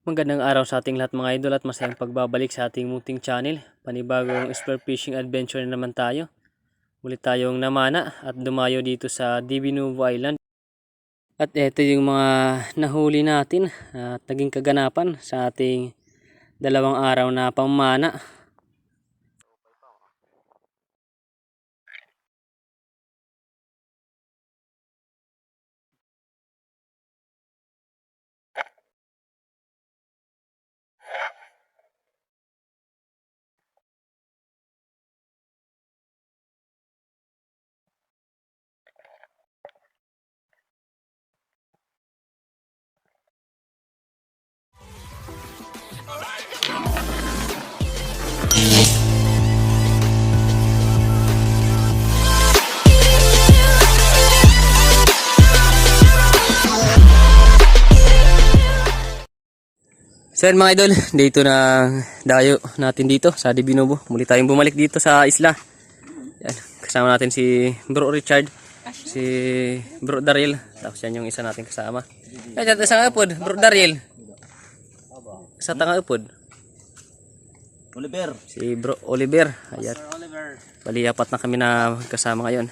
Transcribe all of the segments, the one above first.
Magandang araw sa ating lahat mga idol at masayang pagbabalik sa ating munting channel. Panibagong spear fishing adventure na naman tayo. Muli tayong namana at dumayo dito sa Divinuevo Island. At ito yung mga nahuli natin at naging kaganapan sa ating 2 araw na pamana. So yan mga idol, dito na dayo natin dito sa Divinuevo. Muli tayong bumalik dito sa isla. Yan, kasama natin si Bro Richard, si Bro Daryl, tapos yan yung isa natin kasama. Yan, dyan sa upod, Bro Daryl. Sa tanga upod. Oliver. Si Bro Oliver. Ayan. Bali, 4 na kami na kasama ngayon.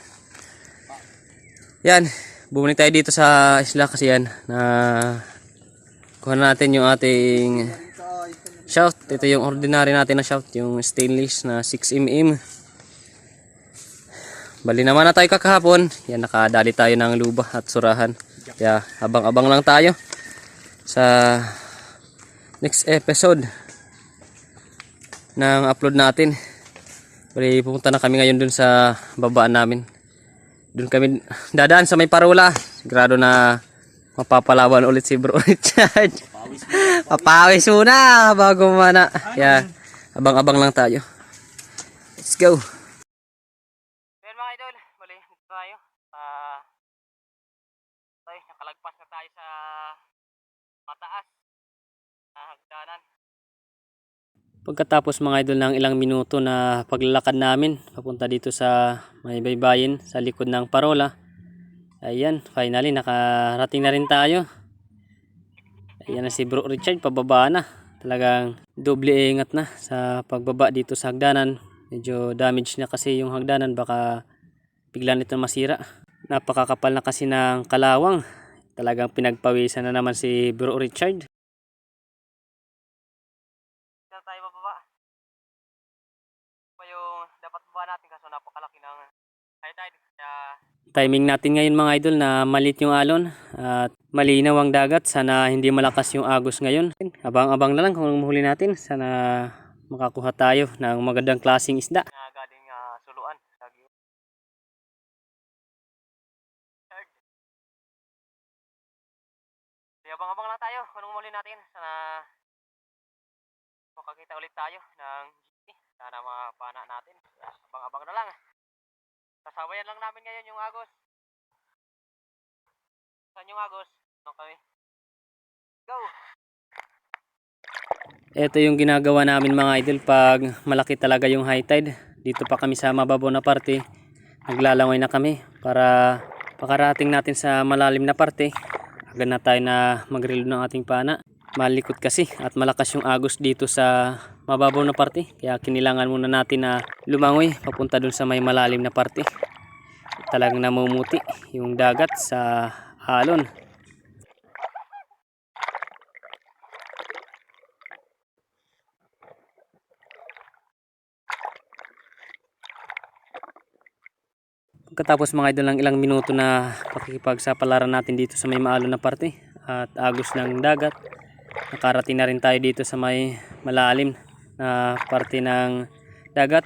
Yan, bumalik tayo dito sa isla kasi yan na kuha natin yung ating shout. Ito yung ordinary natin na shout, yung stainless na 6mm. Bali naman na tayo kakahapon. Yan, nakadali tayo ng luba at surahan. Kaya abang-abang lang tayo sa next episode ng upload natin. Bali, pupunta na kami ngayon dun sa babaan namin. Dun kami dadaan sa may parola. Sigurado na mapapalawan ulit si Bro Richard. Papawis muna bago mana. Kaya abang-abang lang tayo. Let's go. Well mga idol, bali dito tayo. Tayo, nakalagpas na tayo sa mataas na hagdanan. Pagkatapos mga idol ng ilang minuto na paglalakad namin papunta dito sa may baybayin sa likod ng parola, ayan, finally nakarating na rin tayo. Ayan na si Bro Richard, pababa na. Talagang doble ingat na sa pagbaba dito sa hagdanan. Medyo damage na kasi yung hagdanan, baka bigla nito masira. Napakakapal na kasi ng kalawang. Talagang pinagpawisan na naman si Bro Richard. Saan tayo bababa? Pa yung dapat baba natin kaso napakalaki ng high tide. Kaya timing natin ngayon mga idol na maliit yung alon at malinaw ang dagat. Sana hindi malakas yung agos ngayon. Abang-abang na lang kung mahuli natin. Sana makakuha tayo ng magandang klaseng isda. Galing suluan. Abang-abang lang tayo kung mahuli natin. Sana makakita ulit tayo ng GT. Sana mapana natin. Abang-abang na lang. Sasabayan lang namin ngayon yung agos. Saan yung agos? Okay. Go! Ito yung ginagawa namin mga idol pag malaki talaga yung high tide. Dito pa kami sa mababaw na parte. Naglalangoy na kami para pakarating natin sa malalim na parte. Agad na tayo na mag-reel ng ating pana. Malikot kasi at malakas yung agos dito sa mababaw na parte. Kaya kinilangan muna natin na lumangoy papunta dun sa may malalim na parte. Talagang namumuti yung dagat sa alon. Pagkatapos mga idol ng ilang minuto na pakikipagsapalaran natin dito sa may maalon na parte at agos ng dagat, nakarating na rin tayo dito sa may malalim na parte ng dagat.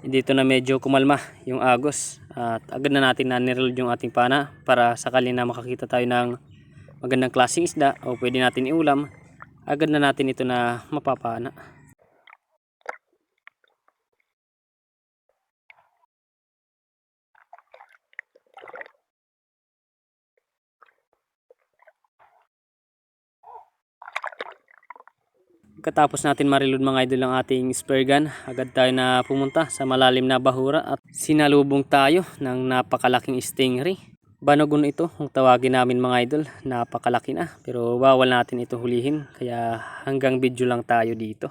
Dito na medyo kumalma yung agos at agad na natin na nireel yung ating pana para sakali na makakita tayo ng magandang klaseng isda o pwede natin iulam, agad na natin ito na mapapana. Pagkatapos natin mareload mga idol ang ating spear gun, agad tayo na pumunta sa malalim na bahura at sinalubong tayo ng napakalaking stingray. Banogon ito kung tawagin namin mga idol. Napakalaki na, pero bawal natin ito hulihin, kaya hanggang video lang tayo dito.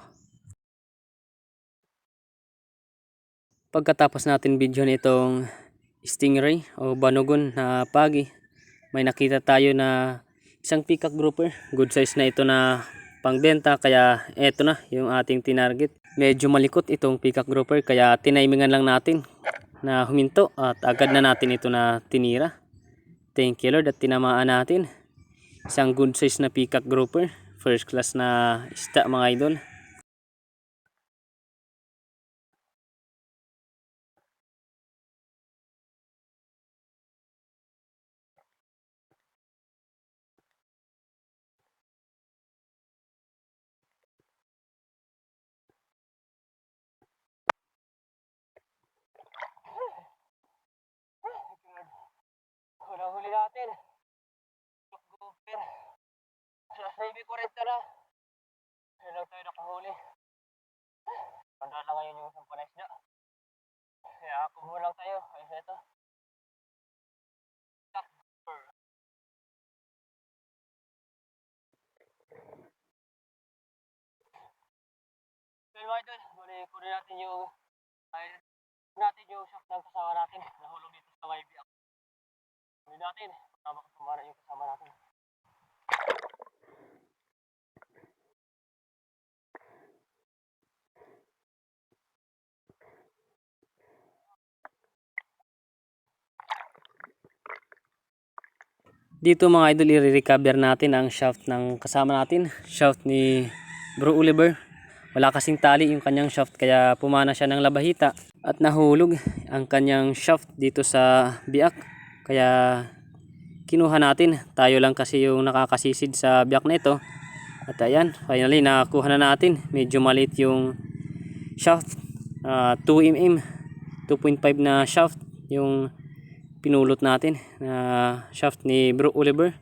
Pagkatapos natin video nitong stingray o banogon na pagi, may nakita tayo na isang peacock grouper. Good size na ito na pangbenta, kaya eto na yung ating tinarget. Medyo malikot itong peacock grouper, kaya tinaimingan lang natin na huminto at agad na natin ito na tinira. Thank you Lord at tinamaan natin. Isang good size na peacock grouper. First class na isda mga idol. Unang huli natin. Grouper. Alas 9:40 na. Kaya lang tayo nakahuli. Tanda na ngayon yung isang panis na. Kaya kumuha lang tayo. Ayos na ito. Kaya mga idol, kunin natin yung shock ng kasama natin. Nahulog dito sa may biyak. Kunin natin. Kasama yung kasama natin. Dito mga idol, i-recover natin ang shaft ng kasama natin. Shaft ni Bro Oliver. Wala kasing tali yung kanyang shaft, kaya pumana siya ng labahita at nahulog ang kanyang shaft dito sa biak. Kaya kinuha natin. Tayo lang kasi yung nakakasisid sa biak na ito. At ayan, finally nakakuha na natin. Medyo maliit yung shaft. 2mm, 2.5 na shaft yung pinulot natin na shaft ni Bro Oliver.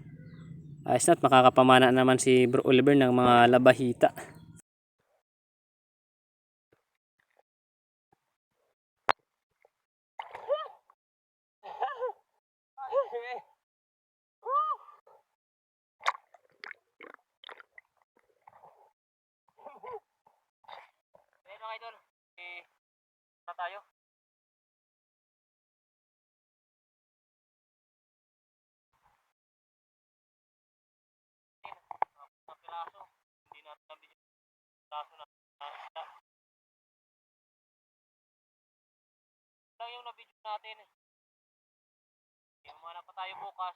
Ayos na't makakapamana naman si Bro Oliver ng mga labahita. Ayun mga idol, na tayo. Piraso, hindi natin nabigyan piraso na isda. Lang yung nabidyo natin. Umana pa tayo bukas.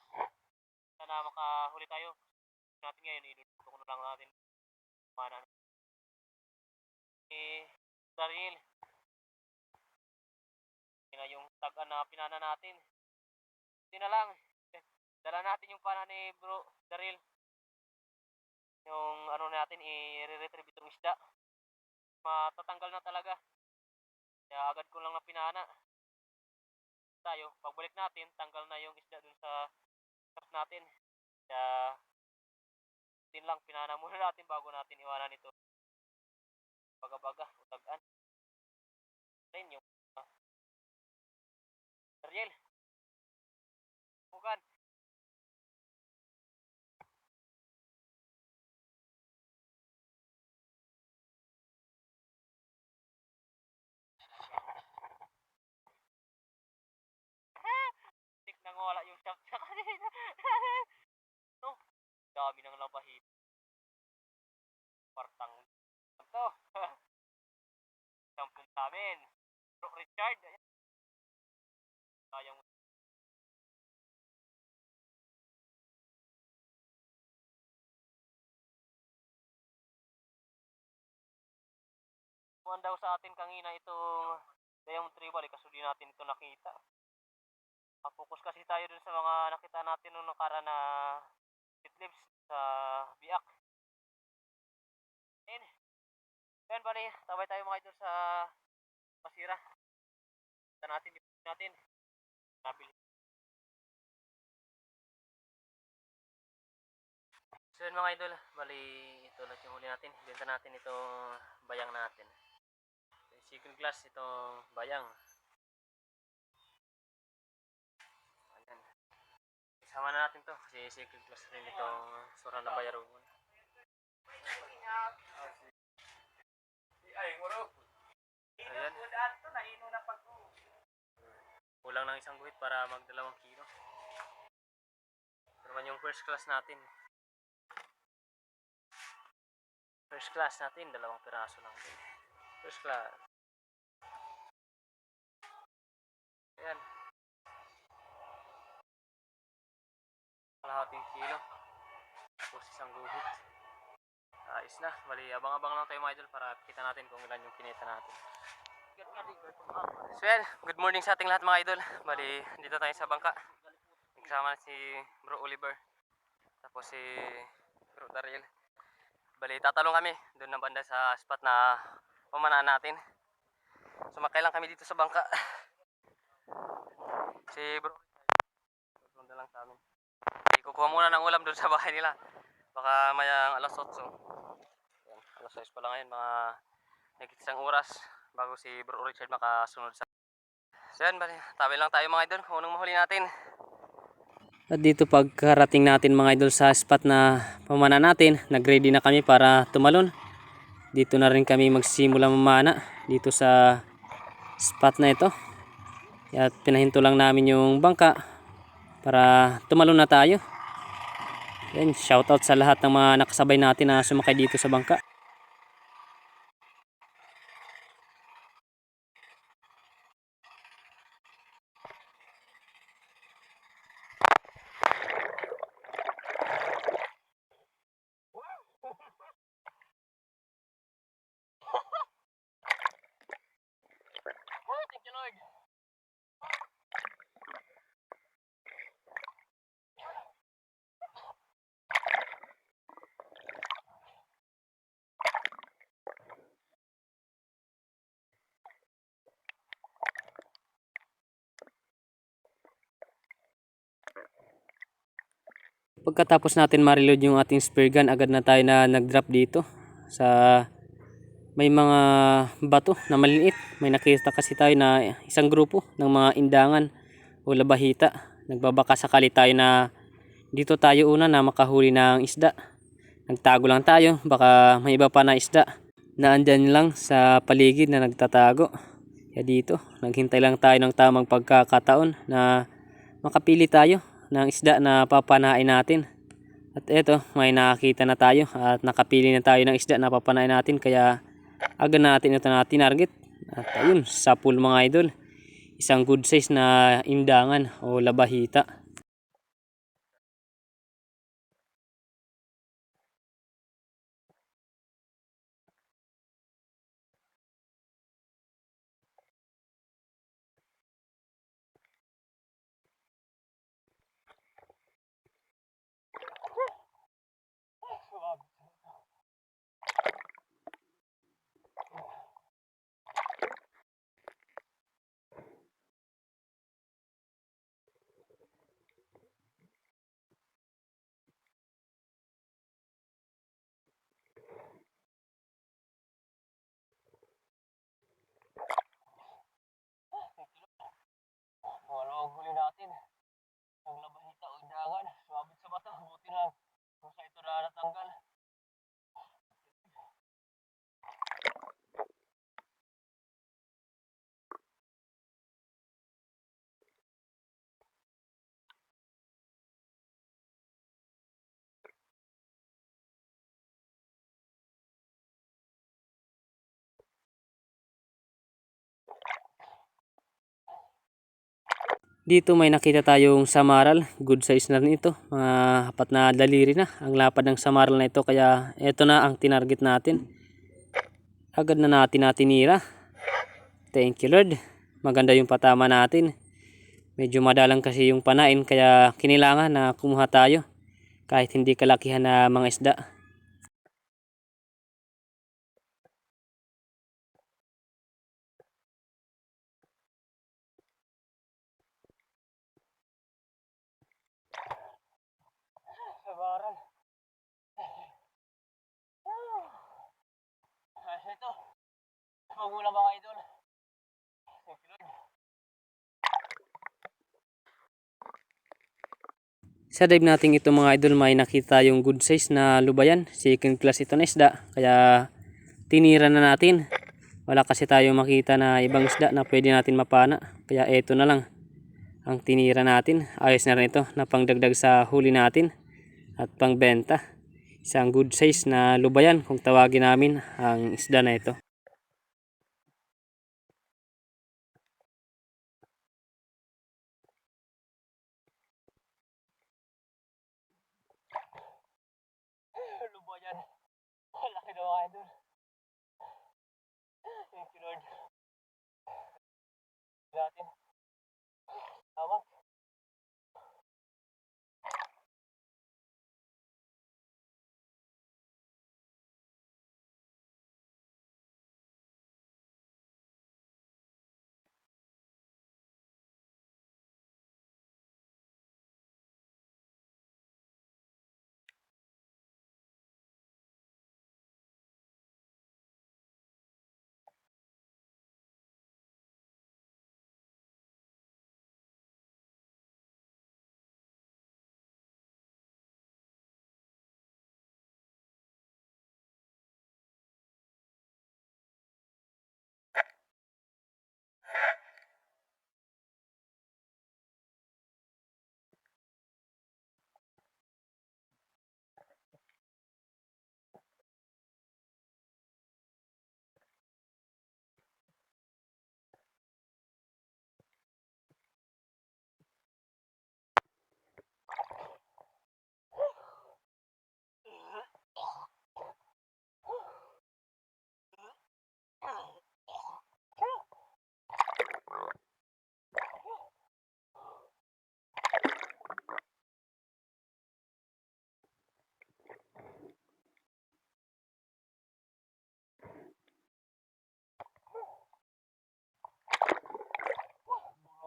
Sana makahuli tayo. Natin ngayon, iluluto ko na lang natin. Umana na. Daryl. Yun na yung taga na pinana natin. Hindi na lang. Dala natin yung pana ni Bro Daryl. Yung ano natin, i-retrieve itong isda. Matatanggal na talaga. Kaya agad ko lang na pinana. Tayo, pagbalik natin, tanggal na yung isda dun sa shaft natin. Kaya din lang, pinana muna natin bago natin iwanan ito. Baga-baga, utagan. Rin yung Ariel. Bukan. Tik nang wala yung shaft sa kanina. No, dami ng labahit. Partang ito. Sampun sa amin. Bro Richard. Kayang kuhan daw sa atin kanina itong Diamond Tribal, kaso di natin ito nakita. Focus kasi tayo dun sa mga nakita natin nung nakara na lips sa biak. Yan bali, tabay tayo mga idol sa Pasira. Kita natin, natin. Nabili. So yun mga idol, bali ito na yung huli natin. Benta natin itong bayang natin. Second class itong bayang. Sama na natin to kasi secret class rin itong Sura na Bayarugon. Ayan. Kulang ng isang guhit para mag 2 kilo. Ito naman yung first class natin. First class natin, 2 piraso lang din. First class. Ayan. Kalahating kilo. Tapos isang guhit. Ayos na. Bali, abang-abang lang tayo mga idol para kita natin kung ilan yung kinita natin. So yan, good morning sa ating lahat mga idol. Bali, dito tayo sa bangka. Kasama si Bro Oliver. Tapos si Bro Daryl. Bali, tatalong kami doon na banda sa spot na pamanaan natin. Sumakay lang kami dito sa bangka. Si Bro na lang sa amin. Kukuha muna ng ulam doon sa bahay nila. Baka mayang alas 8. Yan, alas 6 pa lang ngayon, mga nagkisang oras bago si Bro Richard makasunod sa. So yan, bali, tabi lang tayo mga idol kung anong mahuli natin. At dito pagkarating natin mga idol sa spot na pamana natin, nagready na kami para tumalon. Dito na rin kami magsimula mamana dito sa spot na ito. At pinahinto lang namin yung bangka para tumalon na tayo. Yan, shoutout sa lahat ng mga nakasabay natin na sumakay dito sa bangka. Thank you, Lord. Pagkatapos natin ma-reload yung ating spear gun, agad na tayo na nag-drop dito sa may mga bato na maliliit. May nakita kasi tayo na isang grupo ng mga indangan o labahita. Nagbabaka sakali tayo na dito tayo una na makahuli ng isda. Nagtago lang tayo, baka may iba pa na isda na andyan lang sa paligid na nagtatago. Kaya dito, naghintay lang tayo ng tamang pagkakataon na makapili tayo ng isda na papanain natin. At eto, may nakakita na tayo at nakapili na tayo ng isda na papanain natin, kaya agad natin ito na tinarget. At ayun, sa pool mga idol, isang good size na indangan o labahita. Wala ang huli natin. Ang labahita o indangan, sumabit sa bata. Buti lang kung sa ito na natanggal. Dito may nakita tayong samaral, good size na rin ito, mga 4 na daliri na ang lapad ng samaral na ito, kaya ito na ang tinarget natin. Agad na natin natinira. Thank you Lord, maganda yung patama natin. Medyo madalang kasi yung panain, kaya kinilangan na kumuha tayo kahit hindi kalakihan na mga isda. Samaral. Ito, magulang mga idol. Sa dive natin ito mga idol, may nakita yung good size na lubayan. Second class ito na isda. Kaya tinira na natin. Wala kasi tayo makita na ibang isda na pwede natin mapana. Kaya ito na lang ang tinira natin. Ayos na rin ito na pangdagdag sa huli natin at pangbenta. Isang good size na lubayan kung tawagin namin ang isda na ito. Lubayan. Laki daw mga idol. Thank you Lord. Natin. Tama.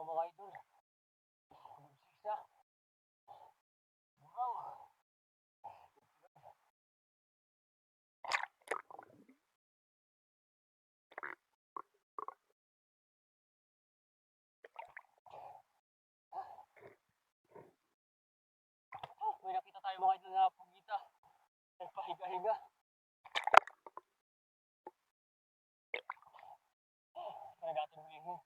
Mga idol. Isa. Wow. May nakita tayo mga idol na pugita. Nagpahiga-higa. Try natin hulihin.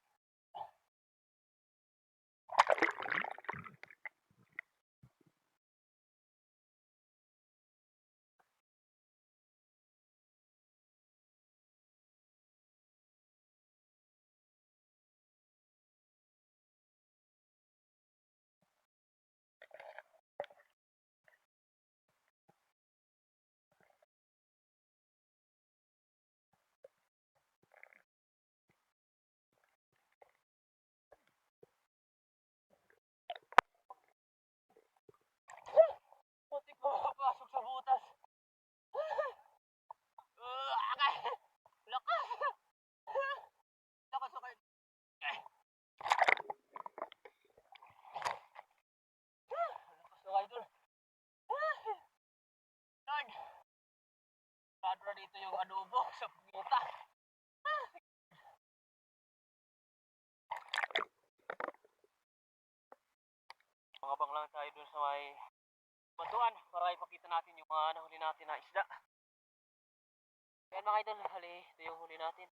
Putik ko papasok sa butas. Lakas! Lakas ako. Lakas ng idol. Lord! Kadra dito yung adobo sa pugita. Mangabang lang tayo dun sa may batuan para ipakita natin yung mga nahuli natin na isda. Yan mga idol, hali, ito yung huli natin.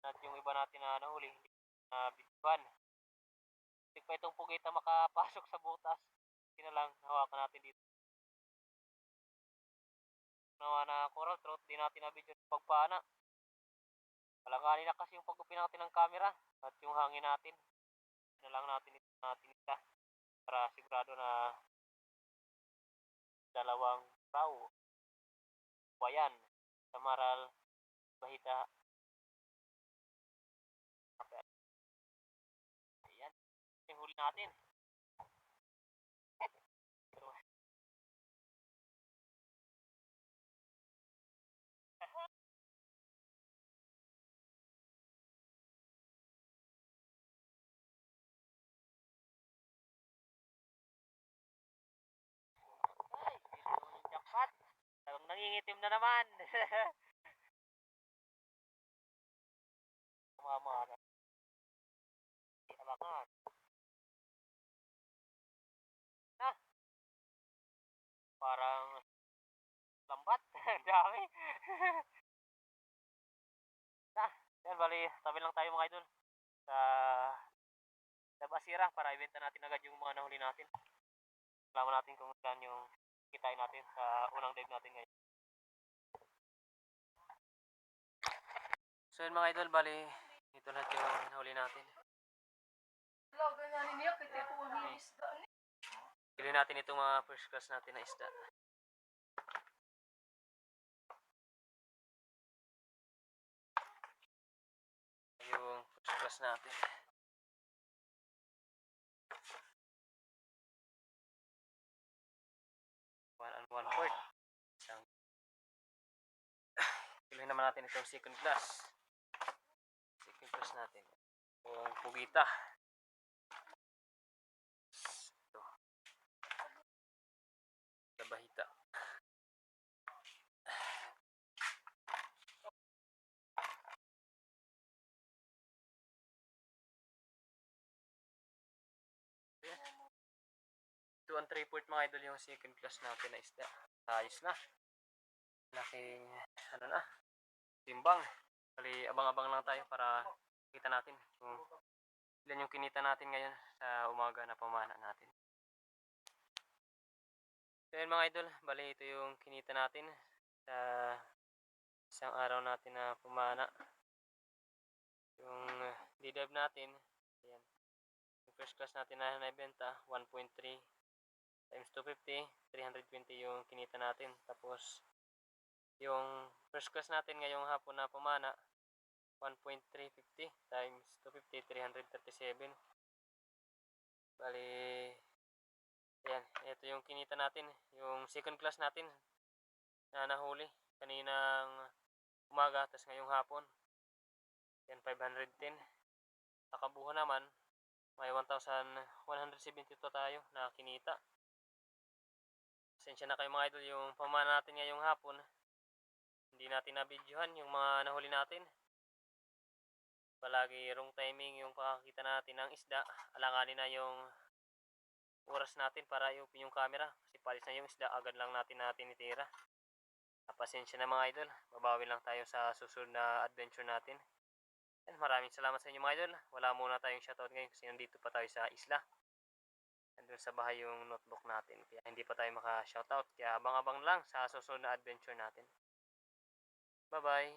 At yung iba natin na nahuli, na bituan. Hindi pa itong pugita makapasok sa butas. Hindi na lang, hawakan natin dito. Nawa na coral trout, di natin na-video pagpana. Palanganin na kasi yung pagupin natin ng camera at yung hangin natin. Na lang natin ita para sigurado na dalawang tao. Bayan, Samaral, Bahita. Ayan, yung huli natin. Ay, yung jackpot. Talagang nangingitim na naman. Mama, abangan. ng lambat. Ang dami. Yan, bali, tabi lang tayo mga idol sa Labasira para ibenta natin agad yung mga nahuli natin. Alaman natin kung saan yung kitain natin sa unang dive natin ngayon. So yun mga idol, bali, ito lahat yung nahuli natin. Pili natin itong mga first class natin na isda. Yung first class natin. One and one fourth. Isang. Pilihin naman natin itong second class. Second class natin. Yung pugita. Ito. Labahita. Yeah. 2 and 3/4 mga idol yung second class natin na isda. Ayos na. Laking ano na. Timbang. Bali, abang-abang lang tayo para kita natin kung ilan yung kinita natin ngayon sa umaga na pamana natin. So yun mga idol, bali ito yung kinita natin sa isang araw natin na pumana. Yung D-dive natin, ayan. Yung first class natin na naibenta, 1.3 times 250, 320 yung kinita natin. Tapos yung first class natin ngayong hapon na pumana, 1.350 times 250, 337. Bali, ayan, ito yung kinita natin. Yung second class natin na nahuli kaninang umaga, tapos ngayong hapon. Yan, 510. Nakabuho naman, may 1,172 tayo na kinita. Pasensya na kayo mga idol, yung pamana natin ngayong hapon, hindi natin na-videohan yung mga nahuli natin. Palagi wrong timing yung pakakita natin ng isda. Alanganin na yung oras natin para i-open yung camera. Kasi palis na yung isda, agad lang natin itira. Pasensya na mga idol, babawi lang tayo sa susunod na adventure natin. And maraming salamat sa inyo mga idol. Wala muna tayong shoutout ngayon kasi nandito pa tayo sa isla. Nandun sa bahay yung notebook natin. Kaya hindi pa tayo maka-shoutout. Kaya abang-abang lang sa susunod na adventure natin. Bye-bye!